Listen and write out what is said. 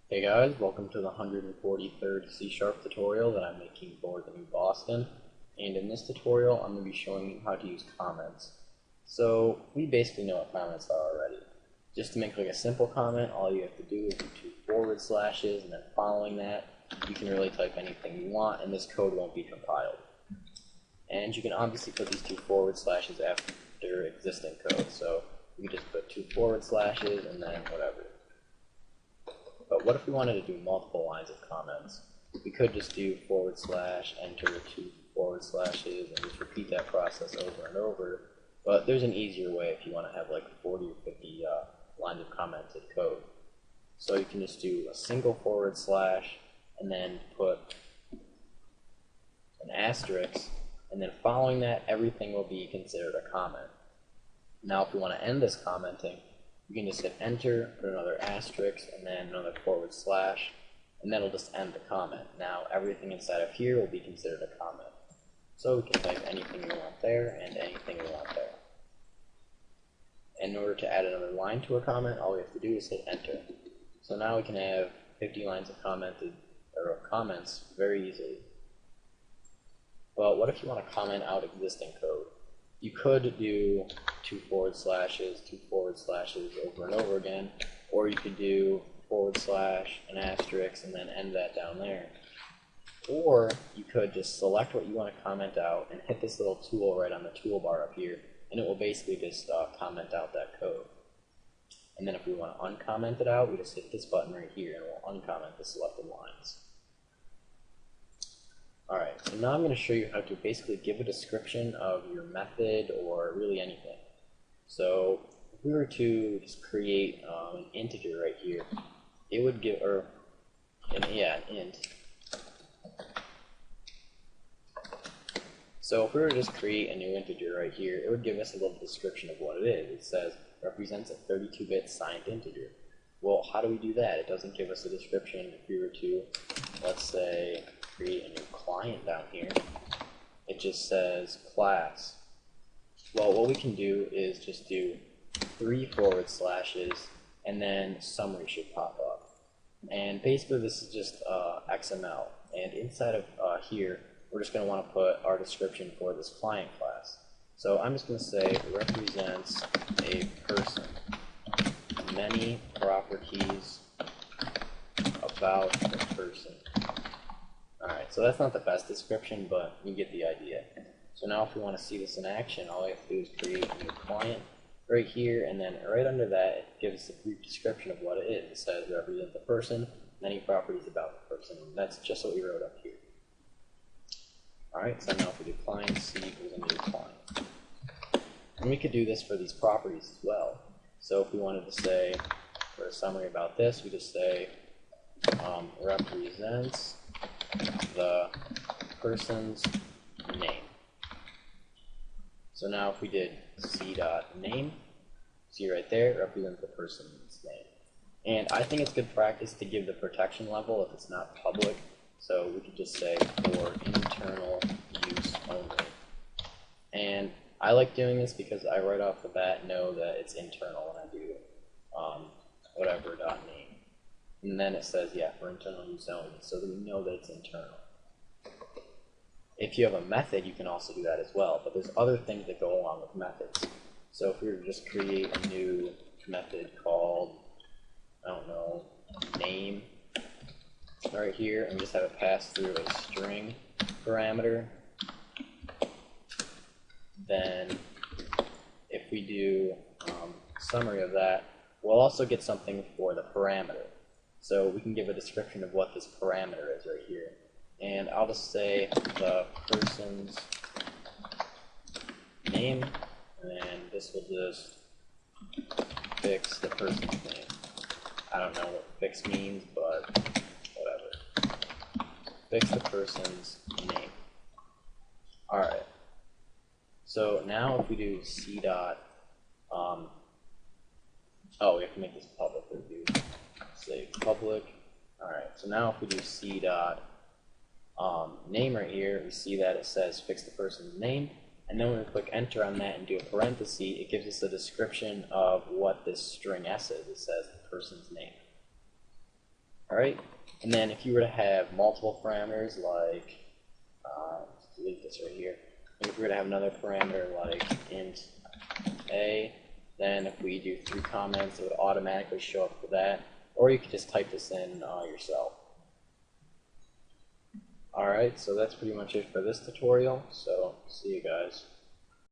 Hey guys, welcome to the 143rd C# tutorial that I'm making for the new Boston. And in this tutorial, I'm going to be showing you how to use comments. So we basically know what comments are already. Just to make like a simple comment, all you have to do is do 2 forward slashes, and then following that, you can really type anything you want, and this code won't be compiled. And you can obviously put these 2 forward slashes after existing code. So you can just put 2 forward slashes and then whatever. But what if we wanted to do multiple lines of comments? We could just do forward slash, enter 2 forward slashes, and just repeat that process over and over. But there's an easier way if you want to have like 40 or 50 lines of commented code. So you can just do a single forward slash, and then put an asterisk, and then following that, everything will be considered a comment. Now if we want to end this commenting, you can just hit enter, put another asterisk, and then another forward slash, and then it'll just end the comment. Now everything inside of here will be considered a comment. So we can type anything we want there and anything we want there. And in order to add another line to a comment, all we have to do is hit enter. So now we can have 50 lines of comments very easily. But what if you want to comment out existing code? You could do 2 forward slashes, 2 forward slashes over and over again, or you could do forward slash, an asterisk, and then end that down there. Or you could just select what you want to comment out and hit this little tool right on the toolbar up here, and it will basically just comment out that code. And then if we want to uncomment it out, we just hit this button right here, and it will uncomment the selected lines. Alright, so now I'm going to show you how to basically give a description of your method or really anything. So if we were to just create an integer right here, it would give, an int. So if we were to just create a new integer right here, it would give us a little description of what it is. It says represents a 32-bit signed integer. Well, how do we do that? It doesn't give us a description. If we were to, let's say, create a new client down here, it just says class. Well, what we can do is just do 3 forward slashes, and then summary should pop up. And basically this is just XML, and inside of here we're just going to want to put our description for this client class. So I'm just going to say represents a person, many properties about the person. Alright, so that's not the best description, but you get the idea. So now if we want to see this in action, all we have to do is create a new client right here, and then right under that it gives us a brief description of what it is. It says represent the person, many properties about the person, and that's just what we wrote up here. Alright, so now if we do client C equals a new client. And we could do this for these properties as well. So if we wanted to say, for a summary about this, we just say represents the person's name. So now if we did c.name, see right there, it represents the person's name. And I think it's good practice to give the protection level if it's not public. So we could just say for internal use only. And I like doing this because I right off the bat know that it's internal when I do whatever.name. And then it says, yeah, for internal use only, so that we know that it's internal. If you have a method, you can also do that as well, but there's other things that go along with methods. So if we were to just create a new method called, I don't know, name, right here, and just have it pass through a string parameter, then if we do summary of that, we'll also get something for the parameter. So we can give a description of what this parameter is right here. And I'll just say the person's name, and this will just fix the person's name. I don't know what fix means, but whatever. Fix the person's name. Alright. So now if we do c dot, we have to make this public. We do say public. Alright, so now if we do c dot name right here, we see that it says fix the person's name, and then when we click enter on that and do a parenthesis, it gives us a description of what this string S is. It says the person's name. Alright, and then if you were to have multiple parameters like, delete this right here, and if we were to have another parameter like int a, then if we do 3 comments, it would automatically show up for that, or you could just type this in yourself. Alright, so that's pretty much it for this tutorial, so see you guys.